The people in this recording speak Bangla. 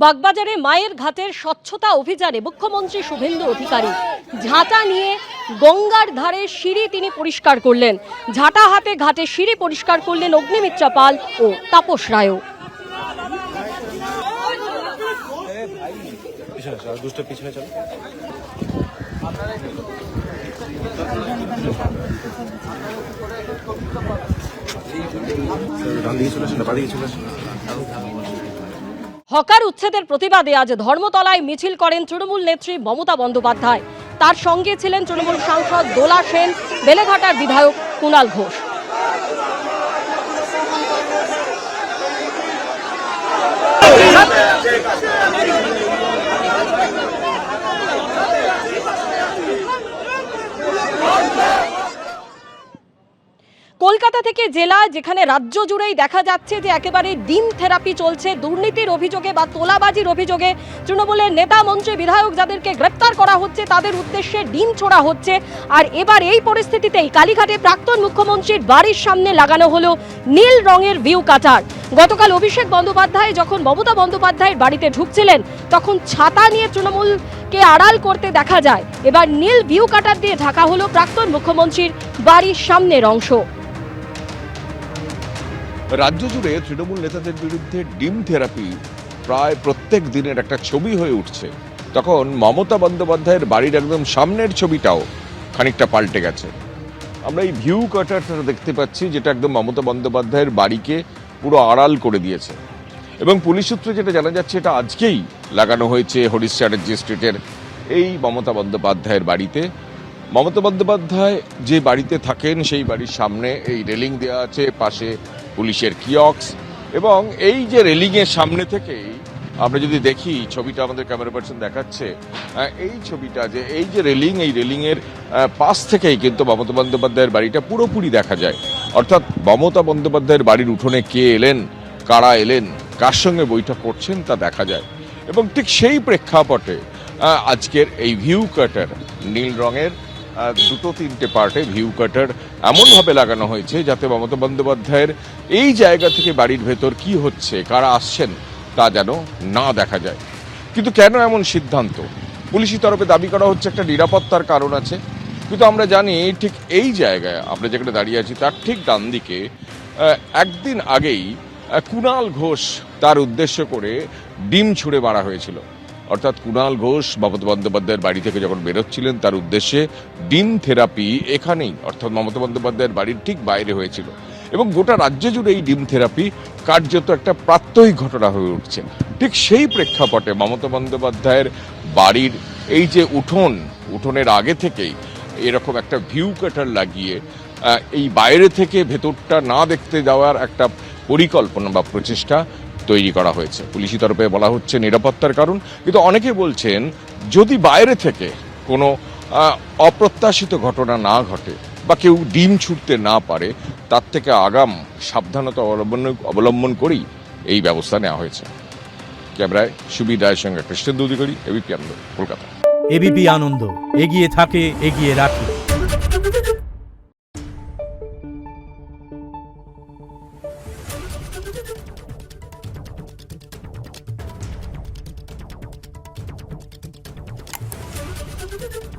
বাগবাজারে মায়ের ঘাটের স্বচ্ছতা অভিযানে মুখ্যমন্ত্রী শুভেন্দু অধিকারী ঝাঁটা নিয়ে গঙ্গার ধারে সিঁড়ি তিনি পরিষ্কার করলেন। ঝাঁটা হাতে ঘাটে সিঁড়ি পরিষ্কার করলেন অগ্নিমিত্রা পাল ও তাপস রায়ও। হকার উচ্ছেদের প্রতিবাদে আজ ধর্মতলায় মিছিল করেন তৃণমূল নেত্রী মমতা বন্দ্যোপাধ্যায়। তার সঙ্গে ছিলেন তৃণমূল সাংসদ দোলা সেন, বেলেঘাটার বিধায়ক কুণাল ঘোষ। কলকাতা থেকে জেলা, যেখানে রাজ্য জুড়েই দেখা যাচ্ছে যে একেবারে ডিম থেরাপি চলছে দুর্নীতির অভিযোগে বা তোলাবাজির অভিযোগে। তৃণমূলের নেতা, মন্ত্রী, বিধায়ক যাদেরকে গ্রেপ্তার করা হচ্ছে তাদের উদ্দেশ্যে ডিম ছোড়া হচ্ছে। আর এবার এই পরিস্থিতিতেই কালীঘাটে প্রাক্তন মুখ্যমন্ত্রীর বাড়ির সামনে লাগানো হলো নীল রঙের ভিউ কাটার। গতকাল অভিষেক বন্দ্যোপাধ্যায় যখন মমতা বন্দ্যোপাধ্যায়ের বাড়িতে ঢুকছিলেন তখন ছাতা নিয়ে তৃণমূলকে আড়াল করতে দেখা যায়। এবার নীল ভিউ কাটার দিয়ে ঢাকা হলো প্রাক্তন মুখ্যমন্ত্রীর বাড়ির সামনের অংশ। রাজ্য জুড়ে তৃণমূল নেতাদের বিরুদ্ধে ডিম থেরাপি প্রায় প্রত্যেক দিনের একটা ছবি হয়ে উঠছে। তখন মমতা বন্দ্যোপাধ্যায়ের বাড়ির একদম সামনের ছবিটাও খানিকটা পাল্টে গেছে। আমরা এই ভিউ কাটারটা দেখতে পাচ্ছি, যেটা একদম মমতা বন্দ্যোপাধ্যায়ের বাড়িকে পুরো আড়াল করে দিয়েছে। এবং পুলিশ সূত্রে যেটা জানা যাচ্ছে, এটা আজকেই লাগানো হয়েছে হরিশ চ্যাটার্জি স্ট্রিটের এই মমতা বন্দ্যোপাধ্যায়ের বাড়িতে। মমতা বন্দ্যোপাধ্যায় যে বাড়িতে থাকেন সেই বাড়ির সামনে এই রেলিং দেওয়া আছে, পাশে পুলিশের কিয়ক্স, এবং এই যে রেলিংয়ের সামনে থেকেই আমরা যদি দেখি ছবিটা, আমাদের ক্যামেরা পার্সন দেখাচ্ছে এই ছবিটা, যে এই যে রেলিং, এই রেলিংয়ের পাশ থেকেই কিন্তু মমতা বন্দ্যোপাধ্যায়ের বাড়িটা পুরোপুরি দেখা যায়। অর্থাৎ মমতা বন্দ্যোপাধ্যায়ের বাড়ির উঠোনে কে এলেন, কারা এলেন, কার সঙ্গে বৈঠক করছেন তা দেখা যায়। এবং ঠিক সেই প্রেক্ষাপটে আজকের এই ভিউ কাটার, নীল রঙের দুটো তিনটে পার্টে ভিউ কাটার এমনভাবে লাগানো হয়েছে যাতে মমতা বন্দ্যোপাধ্যায়ের এই জায়গা থেকে বাড়ির ভেতর কি হচ্ছে, কারা আসছেন তা যেন না দেখা যায়। কিন্তু কেন এমন সিদ্ধান্ত? পুলিশি তরফে দাবি করা হচ্ছে একটা নিরাপত্তার কারণ আছে। কিন্তু আমরা জানি ঠিক এই জায়গায় আমরা যেখানে দাঁড়িয়ে আছি তার ঠিক ডান দিকে একদিন আগেই কুণাল ঘোষ তার উদ্দেশ্য করে ডিম ছুঁড়ে মারা হয়েছিল। অর্থাৎ কুণাল ঘোষ মমতা বন্দ্যোপাধ্যায়ের বাড়ি থেকে যখন বেরোচ্ছিলেন তার উদ্দেশ্যে ডিম থেরাপি এখানেই, অর্থাৎ মমতা বন্দ্যোপাধ্যায়ের বাড়ির ঠিক বাইরে হয়েছিল। এবং গোটা রাজ্য জুড়ে এই ডিম থেরাপি কার্যত একটা প্রাত্যহিক ঘটনা হয়ে উঠছে। ঠিক সেই প্রেক্ষাপটে মমতা বন্দ্যোপাধ্যায়ের বাড়ির এই যে উঠোনের আগে থেকেই এরকম একটা ভিউ কাটার লাগিয়ে এই বাইরে থেকে ভেতরটা না দেখতে যাওয়ার একটা পরিকল্পনা বা প্রচেষ্টা তৈরি করা হয়েছে। পুলিশি তরফে বলা হচ্ছে নিরাপত্তার কারণ, কিন্তু অনেকে বলছেন যদি বাইরে থেকে কোনো অপ্রত্যাশিত ঘটনা না ঘটে বা কেউ ডিম ছুটতে না পারে, তার থেকে আগাম সাবধানতা অবলম্বন করেই এই ব্যবস্থা নেওয়া হয়েছে। ক্যামেরায় সুবীর রায়ের সঙ্গে কৃষ্ণেন্দু অধিকারী, এবিপি আনন্দ, কলকাতা। এবিপি আনন্দ, এগিয়ে থাকে, এগিয়ে রাখে। Thank you.